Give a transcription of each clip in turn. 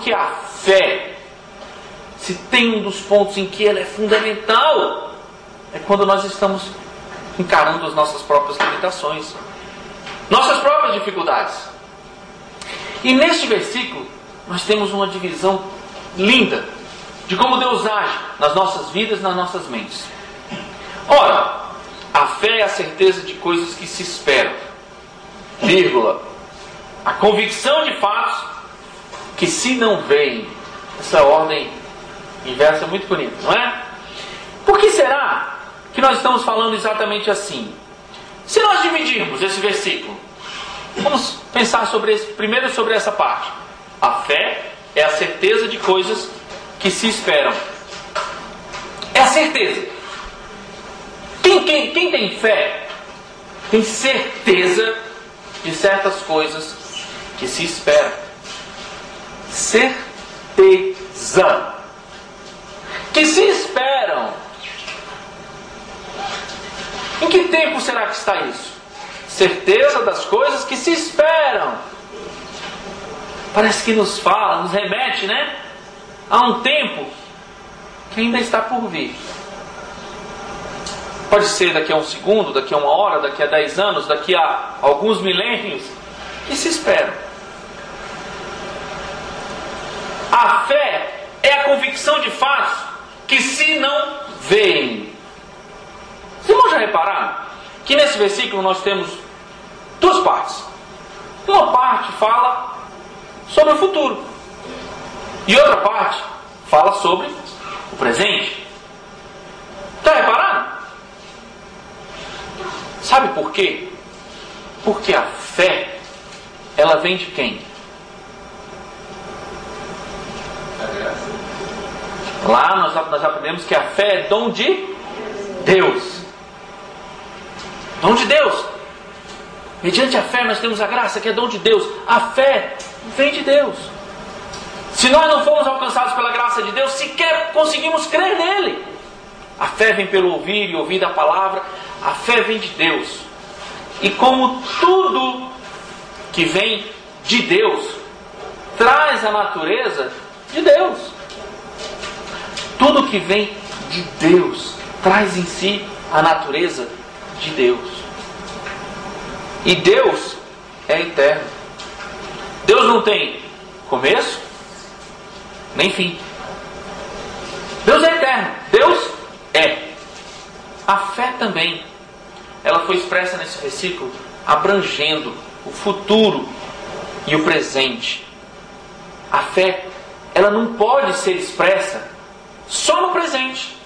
que a fé, se tem um dos pontos em que ela é fundamental, é quando nós estamos encarando as nossas próprias limitações, nossas próprias dificuldades. E neste versículo nós temos uma divisão linda de como Deus age nas nossas vidas, nas nossas mentes. Ora, a fé é a certeza de coisas que se esperam, vírgula, a convicção de fatos que se não veem. Essa ordem inversa é muito bonita, não é? Por que será que nós estamos falando exatamente assim? Se nós dividirmos esse versículo, vamos pensar primeiro sobre essa parte. A fé é a certeza de coisas que se esperam. É a certeza. Quem tem fé tem certeza de certas coisas que se esperam. Certeza. Que se esperam. Em que tempo será que está isso? Certeza das coisas que se esperam. Parece que nos fala, nos remete, né? A um tempo que ainda está por vir. Pode ser daqui a um segundo, daqui a uma hora, daqui a 10 anos, daqui a alguns milênios, que se esperam. A fé é a convicção de fatos que se não veem. Os irmãos já repararam que nesse versículo nós temos duas partes. Uma parte fala sobre o futuro e outra parte fala sobre o presente. Está reparando? Sabe por quê? Porque a fé, ela vem de quem? Lá nós aprendemos que a fé é dom de Deus. Dom de Deus. Mediante a fé nós temos a graça que é dom de Deus. A fé vem de Deus. Se nós não formos alcançados pela graça de Deus, sequer conseguimos crer nele. A fé vem pelo ouvir e ouvir da palavra. A fé vem de Deus. E como tudo que vem de Deus traz a natureza de Deus. Tudo que vem de Deus traz em si a natureza de Deus. E Deus é eterno. Deus não tem começo nem fim. Deus é eterno. Deus é. A fé também. Ela foi expressa nesse versículo abrangendo o futuro e o presente. A fé, ela não pode ser expressa só no presente.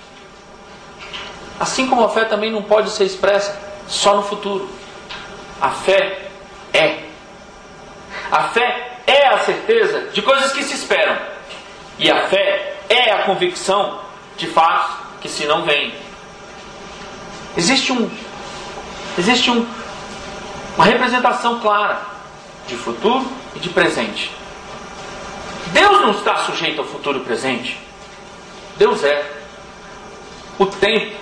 Assim como a fé também não pode ser expressa só no futuro. A fé é. A fé é a certeza de coisas que se esperam. E a fé é a convicção de fatos que se não veem. Existe uma representação clara de futuro e de presente. Deus não está sujeito ao futuro e presente. Deus é. O tempo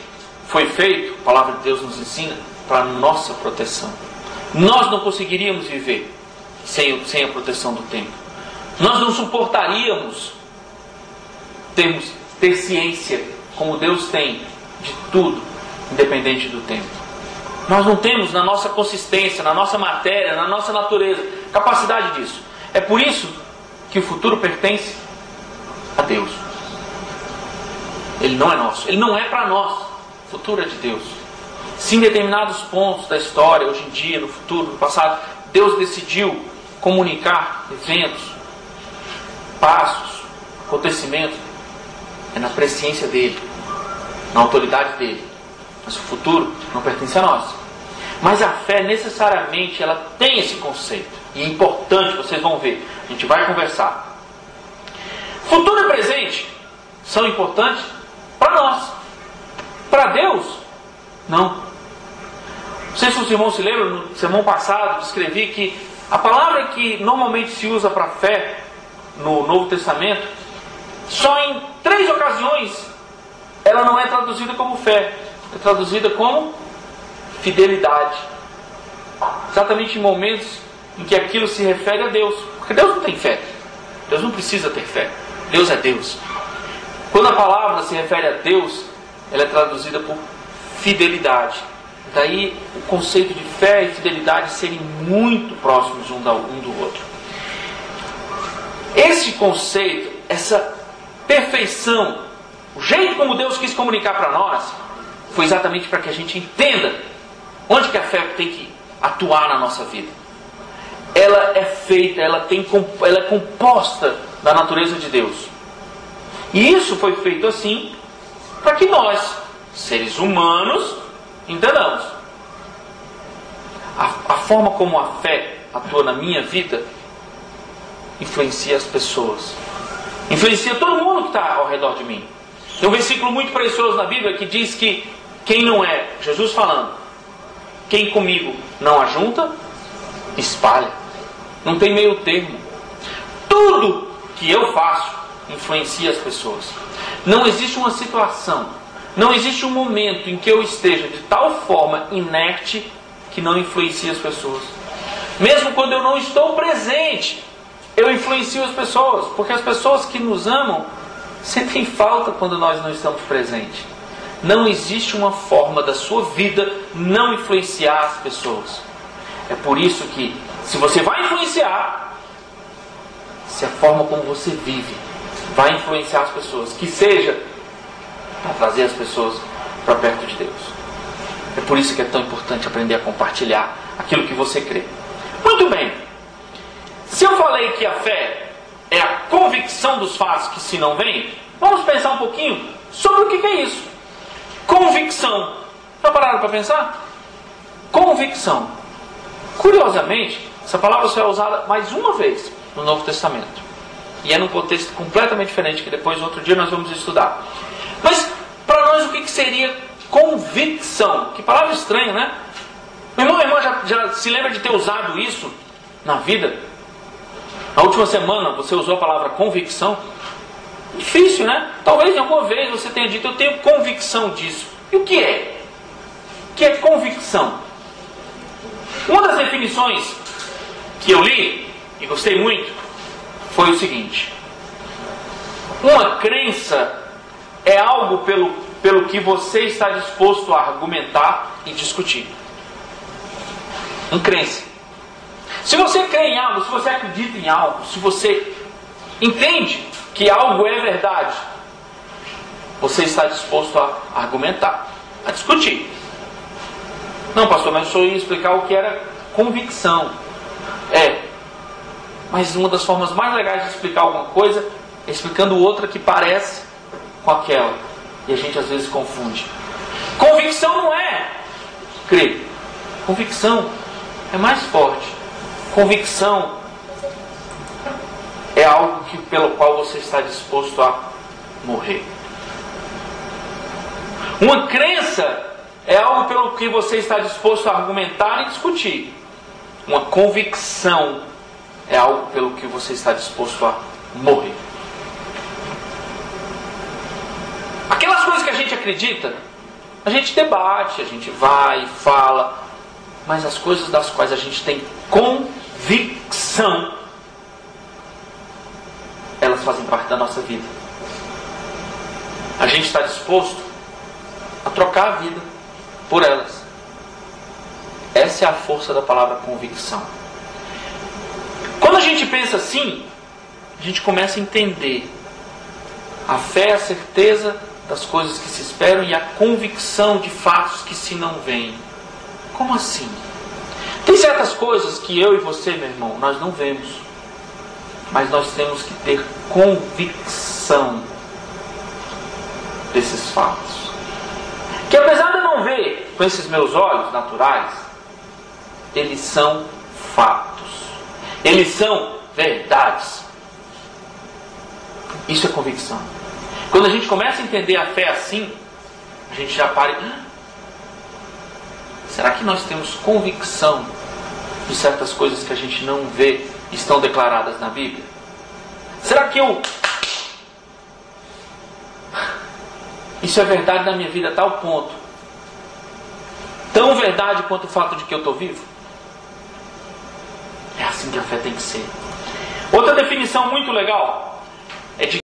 foi feito, a palavra de Deus nos ensina, para nossa proteção. Nós não conseguiríamos viver sem a proteção do tempo. Nós não suportaríamos ter ciência como Deus tem de tudo, independente do tempo. Nós não temos na nossa consistência, na nossa matéria, na nossa natureza, capacidade disso. É por isso que o futuro pertence a Deus. Ele não é nosso, ele não é para nós. O futuro é de Deus. Se em determinados pontos da história, hoje em dia, no futuro, no passado, Deus decidiu comunicar eventos, passos, acontecimentos, é na presciência dele, na autoridade dele. Mas o futuro não pertence a nós. Mas a fé necessariamente ela tem esse conceito. E é importante, vocês vão ver. A gente vai conversar. Futuro e presente são importantes para nós. Para Deus, não. Não sei se os irmãos se lembram, no sermão passado descrevi que a palavra que normalmente se usa para fé no Novo Testamento, só em 3 ocasiões ela não é traduzida como fé. É traduzida como fidelidade. Exatamente em momentos em que aquilo se refere a Deus. Porque Deus não tem fé. Deus não precisa ter fé. Deus é Deus. Quando a palavra se refere a Deus, ela é traduzida por fidelidade. Daí o conceito de fé e fidelidade serem muito próximos um do outro. Esse conceito, essa perfeição, o jeito como Deus quis comunicar para nós, foi exatamente para que a gente entenda onde que a fé tem que atuar na nossa vida. Ela é feita, ela é composta da natureza de Deus. E isso foi feito assim para que nós, seres humanos, entendamos. A forma como a fé atua na minha vida influencia as pessoas. Influencia todo mundo que está ao redor de mim. Tem um versículo muito precioso na Bíblia que diz que quem não é, Jesus falando, quem comigo não ajunta, espalha. Não tem meio termo. Tudo que eu faço influencia as pessoas. Não existe uma situação, não existe um momento em que eu esteja de tal forma inerte que não influencie as pessoas. Mesmo quando eu não estou presente, eu influencio as pessoas, porque as pessoas que nos amam sentem falta quando nós não estamos presentes. Não existe uma forma da sua vida não influenciar as pessoas. É por isso que, se você vai influenciar, se a forma como você vive vai influenciar as pessoas, que seja para trazer as pessoas para perto de Deus. É por isso que é tão importante aprender a compartilhar aquilo que você crê. Muito bem. Se eu falei que a fé é a convicção dos fatos que se não vêm, vamos pensar um pouquinho sobre o que é isso. Convicção. Já pararam para pensar? Convicção. Curiosamente, essa palavra só é usada mais uma vez no Novo Testamento. E é num contexto completamente diferente, que depois, outro dia, nós vamos estudar. Mas, para nós, o que seria convicção? Que palavra estranha, né? Meu irmão, minha irmã já se lembra de ter usado isso na vida? Na última semana, você usou a palavra convicção? Difícil, né? Talvez alguma vez você tenha dito, eu tenho convicção disso. E o que é? O que é convicção? Uma das definições que eu li, e gostei muito, foi o seguinte: uma crença é algo pelo que você está disposto a argumentar e discutir. Uma crença. Se você crê em algo, se você acredita em algo, se você entende que algo é verdade, você está disposto a argumentar, a discutir. Não, pastor, mas eu só ia explicar o que era convicção. Mas uma das formas mais legais de explicar alguma coisa é explicando outra que parece com aquela. E a gente às vezes confunde. Convicção não é crer. Convicção é mais forte. Convicção é algo pelo qual você está disposto a morrer. Uma crença é algo pelo que você está disposto a argumentar e discutir. Uma convicção é algo pelo que você está disposto a morrer. Aquelas coisas que a gente acredita, a gente debate, a gente vai e fala, mas as coisas das quais a gente tem convicção, elas fazem parte da nossa vida. A gente está disposto a trocar a vida por elas. Essa é a força da palavra convicção. Quando a gente pensa assim, a gente começa a entender a fé, a certeza das coisas que se esperam e a convicção de fatos que se não veem. Como assim? Tem certas coisas que eu e você, meu irmão, nós não vemos, mas nós temos que ter convicção desses fatos. Que apesar de eu não ver com esses meus olhos naturais, eles são fatos. Eles são verdades. Isso é convicção. Quando a gente começa a entender a fé assim, a gente já para e... será que nós temos convicção de certas coisas que a gente não vê e estão declaradas na Bíblia? Será que isso é verdade na minha vida a tal ponto? Tão verdade quanto o fato de que eu estou vivo? É assim que a fé tem que ser. Outra definição muito legal é de